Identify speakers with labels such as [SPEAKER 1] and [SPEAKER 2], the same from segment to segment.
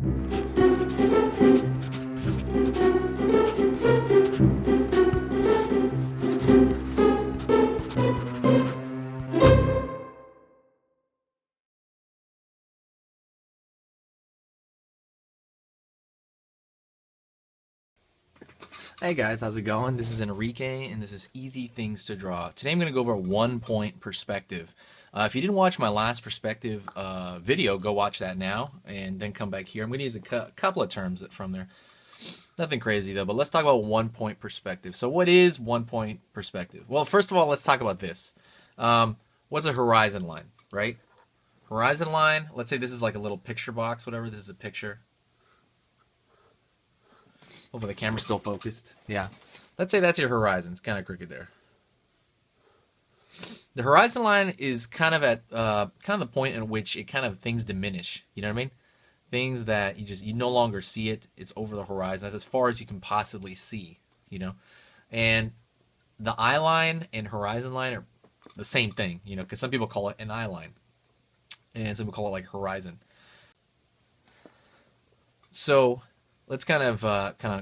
[SPEAKER 1] Hey guys, how's it going? This is Enrique, and this is Easy Things to Draw. Today I'm going to go over 1-point perspective. If you didn't watch my last perspective video, go watch that now, and then come back here. I'm going to use a couple of terms from there. Nothing crazy though, but let's talk about 1-point perspective. So what is 1-point perspective? Well, first of all, let's talk about this. What's a horizon line, right? Horizon line, let's say this is like a little picture box, whatever. This is a picture. Hopefully the camera's still focused. Yeah. Let's say that's your horizon. It's kind of crooked there. The horizon line is kind of at the point in which it kind of things diminish. You know what I mean? Things that you no longer see it. It's over the horizon. That's as far as you can possibly see. You know, and the eye line and horizon line are the same thing. You know, because some people call it an eye line, and some people call it like horizon. So let's kind of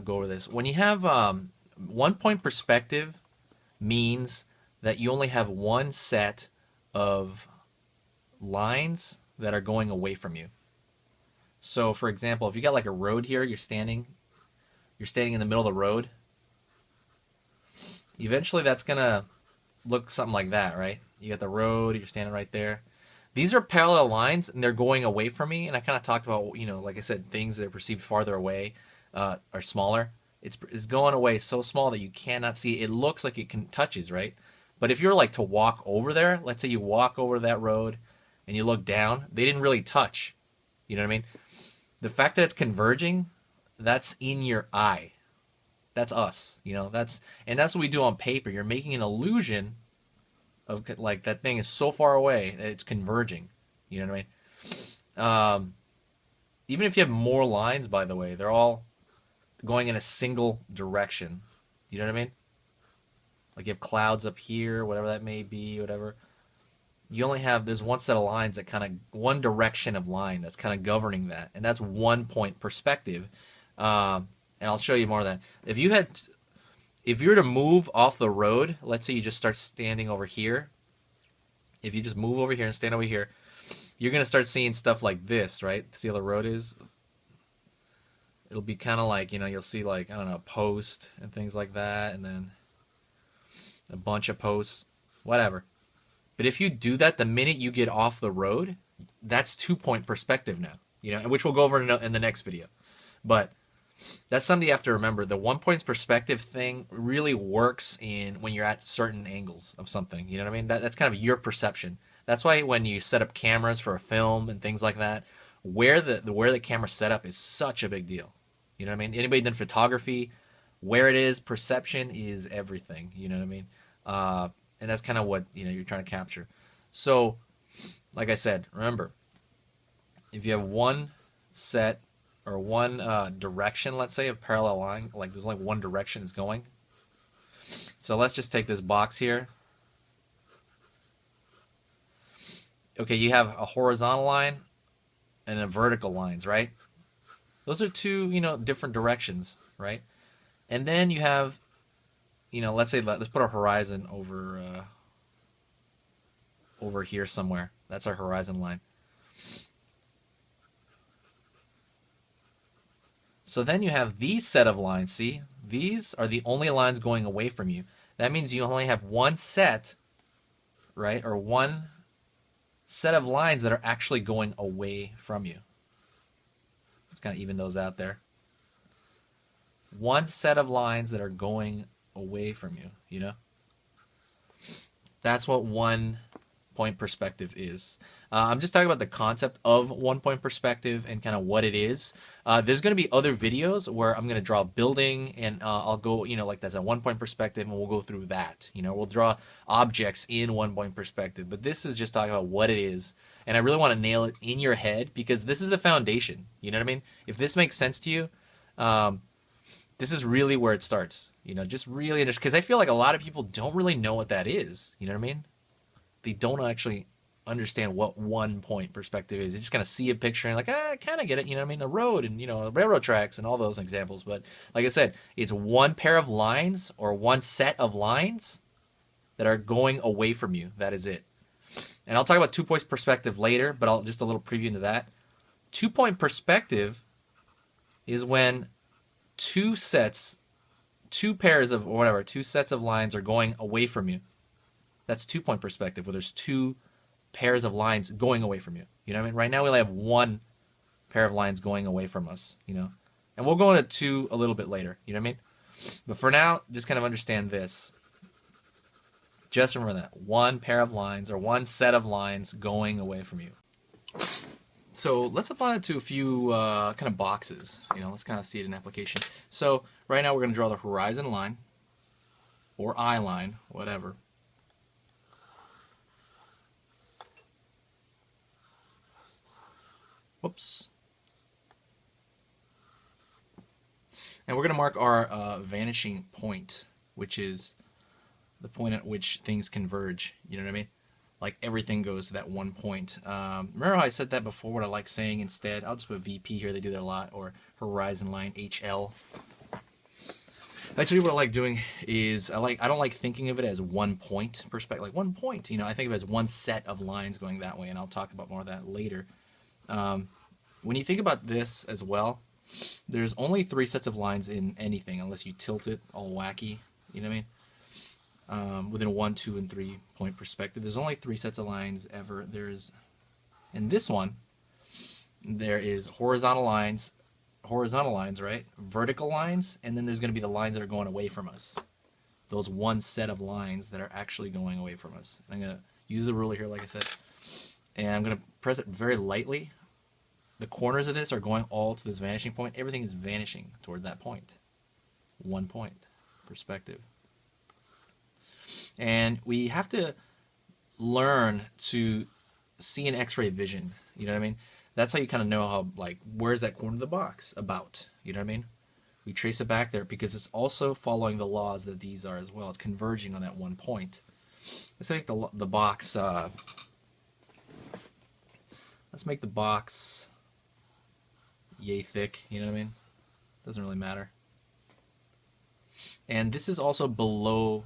[SPEAKER 1] go over this. When you have 1-point perspective, means that you only have one set of lines that are going away from you. So, for example, if you got like a road here, you're standing in the middle of the road. Eventually, that's gonna look something like that, right? You got the road, you're standing right there. These are parallel lines, and they're going away from me. And I kind of talked about, you know, like I said, things that are perceived farther away are smaller. It's going away so small that you cannot see it. It looks like it touches, right? But if you're like to walk over there, let's say you walk over that road and you look down, they didn't really touch. You know what I mean? The fact that it's converging, that's in your eye. That's us. You know, that's what we do on paper. You're making an illusion of like that thing is so far away that it's converging. You know what I mean? Even if you have more lines, by the way, they're all going in a single direction. You know what I mean? Like you have clouds up here, whatever that may be, whatever. You only have, there's one set of lines that kind of, one direction of line that's kind of governing that. And that's 1-point perspective. And I'll show you more of that. If you were to move off the road, let's say you just start standing over here. If you just move over here and stand over here, you're going to start seeing stuff like this, right? See how the road is? It'll be kind of like, you know, you'll see like, I don't know, a post and things like that, and then a bunch of posts, whatever. But if you do that, the minute you get off the road, that's 2-point perspective now, you know, which we'll go over in the next video. But that's something you have to remember. The 1-point perspective thing really works when you're at certain angles of something. You know what I mean? That's kind of your perception. That's why when you set up cameras for a film and things like that, where the camera set up is such a big deal. You know what I mean? Anybody done photography, where it is, perception is everything. You know what I mean? And that's kind of what, you know, you're trying to capture. So, like I said, remember, if you have one set or one direction, let's say, of parallel line, like there's only one direction it's going. So let's just take this box here. Okay, you have a horizontal line and a vertical lines, right? Those are two, you know, different directions, right? And then you have, you know, let's put our horizon over here somewhere. That's our horizon line. So then you have these set of lines, see? These are the only lines going away from you. That means you only have one set, right? Or one set of lines that are actually going away from you. Let's kind of even those out there. One set of lines that are going away from you, you know? That's what 1-point perspective is. I'm just talking about the concept of 1-point perspective and kind of what it is. There's going to be other videos where I'm going to draw a building and I'll go, you know, like that's a 1-point perspective, and we'll go through that. You know, we'll draw objects in 1-point perspective. But this is just talking about what it is. And I really want to nail it in your head because this is the foundation. You know what I mean? If this makes sense to you, this is really where it starts. You know, just really understand. Because I feel like a lot of people don't really know what that is. You know what I mean? They don't actually understand what one point perspective is. You just kind of see a picture and like, I kind of get it. You know what I mean? The road and, railroad tracks and all those examples. But like I said, it's one pair of lines or one set of lines that are going away from you. That is it. And I'll talk about 2-point perspective later, but I'll just a little preview into that. 2-point perspective is when two sets of lines are going away from you. That's 2-point perspective, where there's two pairs of lines going away from you. You know what I mean? Right now we only have one pair of lines going away from us, And we'll go into 2 a little bit later, you know what I mean? But for now, just kind of understand this. Just remember that. One pair of lines or one set of lines going away from you. So let's apply it to a few kind of boxes. Let's kind of see it in application. So right now we're going to draw the horizon line or eye line, whatever. Whoops. And we're going to mark our vanishing point, which is the point at which things converge. You know what I mean? Like everything goes to that one point. Remember how I said that before, what I like saying instead? I'll just put VP here, they do that a lot, or horizon line, HL. Actually, what I like doing is I don't like thinking of it as one point perspective, like one point. I think of it as one set of lines going that way, and I'll talk about more of that later. When you think about this as well, there's only 3 sets of lines in anything unless you tilt it all wacky. You know what I mean? Within a 1, 2, and 3 point perspective, there's only 3 sets of lines ever. In this one, there is horizontal lines, right? Vertical lines, and then there's going to be the lines that are going away from us. Those one set of lines that are actually going away from us. I'm going to use the ruler here, like I said, and I'm going to press it very lightly. The corners of this are going all to this vanishing point. Everything is vanishing toward that point. 1 point perspective. And we have to learn to see an X-ray vision. You know what I mean? That's how you kind of know how, like, where's that corner of the box about? You know what I mean? We trace it back there because it's also following the laws that these are as well. It's converging on that 1 point. Let's make the box. Let's make the box yay thick. You know what I mean? Doesn't really matter. And this is also below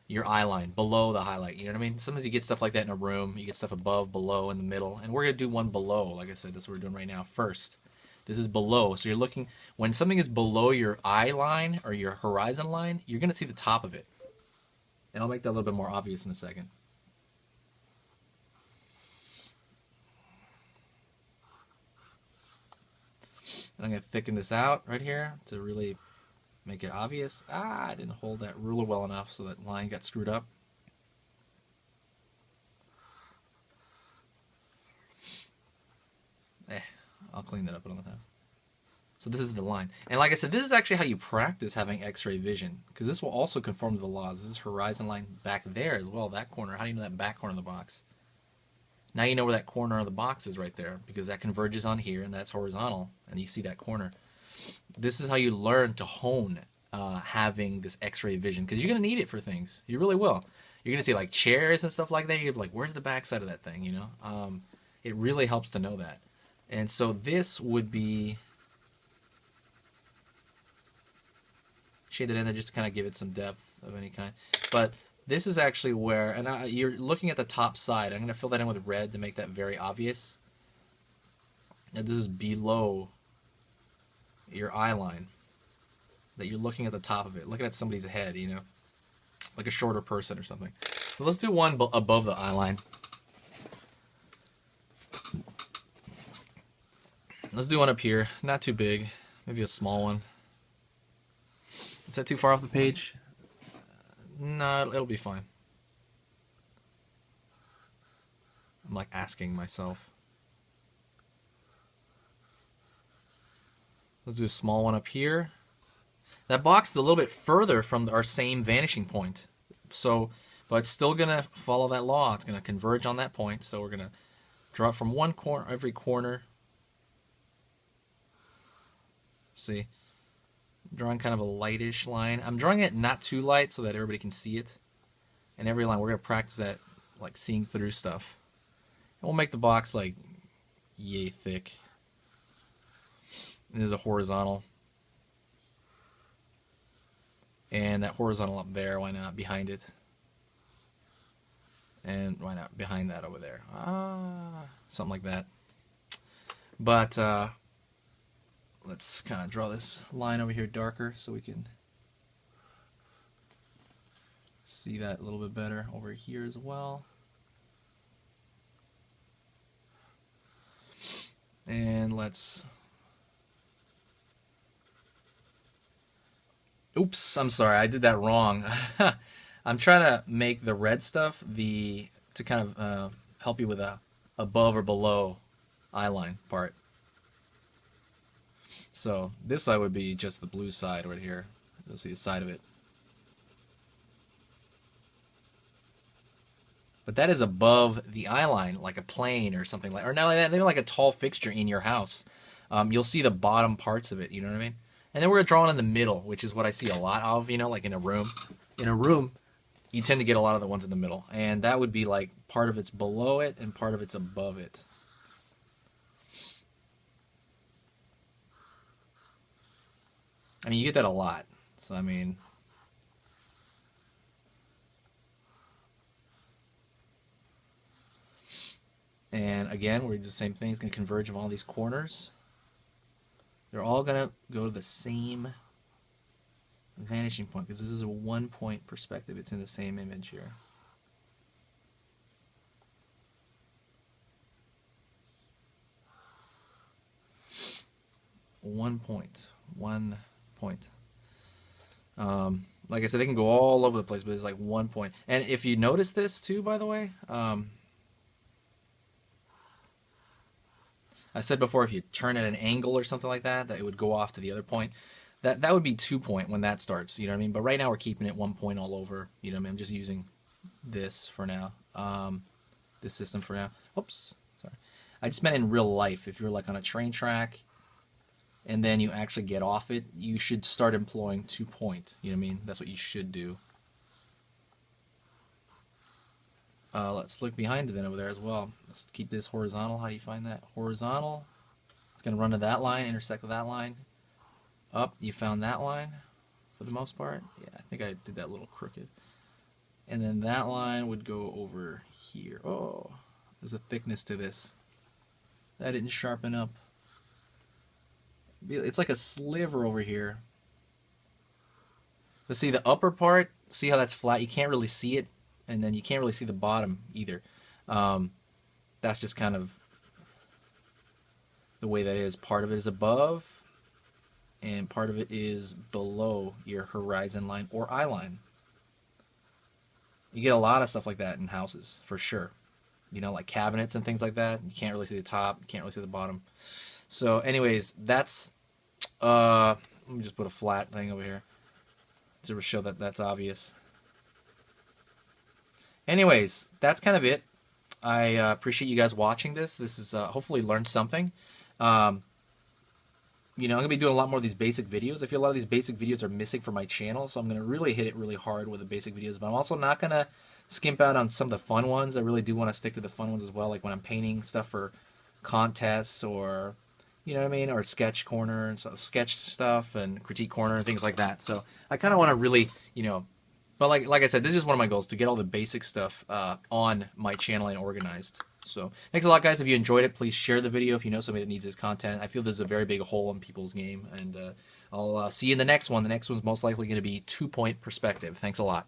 [SPEAKER 1] your eye line, below the highlight. You know what I mean? Sometimes you get stuff like that in a room. You get stuff above, below, in the middle. And we're going to do one below. Like I said, that's what we're doing right now first. This is below. So you're looking, when something is below your eye line or your horizon line, you're going to see the top of it. And I'll make that a little bit more obvious in a second. And I'm going to thicken this out right here to really make it obvious. I didn't hold that ruler well enough, so that line got screwed up. I'll clean that up another time. So this is the line. And like I said, this is actually how you practice having X-ray vision, because this will also conform to the laws. This is horizon line back there as well, that corner. How do you know that back corner of the box? Now you know where that corner of the box is right there, because that converges on here, and that's horizontal, and you see that corner. This is how you learn to hone having this X-ray vision, because you're going to need it for things. You really will. You're going to see like chairs and stuff like that. You're like, where's the back side of that thing, you know? It really helps to know that. And so this would be shaded in there just to kind of give it some depth of any kind. But this is actually where, and you're looking at the top side. I'm going to fill that in with red to make that very obvious. Now this is below your eye line. That you're looking at the top of it, looking at somebody's head, you know, like a shorter person or something. So let's do one above the eye line. Let's do one up here, not too big, maybe a small one. Is that too far off the page? No, it'll be fine. I'm like asking myself. Let's do a small one up here. That box is a little bit further from our same vanishing point. So, but it's still going to follow that law. It's going to converge on that point. So we're going to draw it from one corner, every corner. See? I'm drawing kind of a lightish line. I'm drawing it not too light so that everybody can see it. And every line, we're going to practice that, like seeing through stuff. We'll make the box like yay thick. And there's a horizontal. And that horizontal up there, why not behind it? And why not behind that over there? Something like that. But let's kind of draw this line over here darker so we can see that a little bit better over here as well. And let's... Oops, I'm sorry, I did that wrong. I'm trying to make the red stuff to kind of help you with a above or below eyeline part. So this side would be just the blue side right here. You'll see the side of it. But that is above the eyeline, like a plane or something like, or not like that, even like a tall fixture in your house. You'll see the bottom parts of it, you know what I mean? And then we're drawing in the middle, which is what I see a lot of, you know, like in a room. In a room, you tend to get a lot of the ones in the middle. And that would be like part of it's below it and part of it's above it. I mean, you get that a lot. So, I mean... And again, we're going to do the same thing. It's going to converge of all these corners. They're all going to go to the same vanishing point because this is a one-point perspective. It's in the same image here. One point. Like I said, they can go all over the place, but it's like 1 point. And if you notice this too, by the way, I said before, if you turn at an angle or something like that, that it would go off to the other point. That would be 2 point when that starts, you know what I mean? But right now we're keeping it 1 point all over, you know what I mean? I'm just using this for now, this system for now. Oops, sorry. I just meant in real life, if you're like on a train track and then you actually get off it, you should start employing 2 point, you know what I mean? That's what you should do. Let's look behind it then over there as well. Let's keep this horizontal. How do you find that? Horizontal. It's going to run to that line, intersect with that line. Up, you found that line for the most part. Yeah, I think I did that a little crooked. And then that line would go over here. Oh, there's a thickness to this. That didn't sharpen up. It's like a sliver over here. But see the upper part, see how that's flat? You can't really see it. And then you can't really see the bottom either. That's just kind of the way that is. Part of it is above, and part of it is below your horizon line or eye line. You get a lot of stuff like that in houses, for sure. You know, like cabinets and things like that. You can't really see the top. You can't really see the bottom. So anyways, that's... let me just put a flat thing over here to show that that's obvious. Anyways, that's kind of it. I appreciate you guys watching this. This is hopefully learned something. You know, I'm going to be doing a lot more of these basic videos. I feel a lot of these basic videos are missing from my channel, so I'm going to really hit it really hard with the basic videos. But I'm also not going to skimp out on some of the fun ones. I really do want to stick to the fun ones as well, like when I'm painting stuff for contests or, you know what I mean, or sketch corner and sketch stuff and critique corner and things like that. So I kind of want to really, you know... But like I said, this is one of my goals, to get all the basic stuff on my channel and organized. So thanks a lot, guys. If you enjoyed it, please share the video if you know somebody that needs this content. I feel there's a very big hole in people's game. And I'll see you in the next one. The next one's most likely going to be 2 point perspective. Thanks a lot.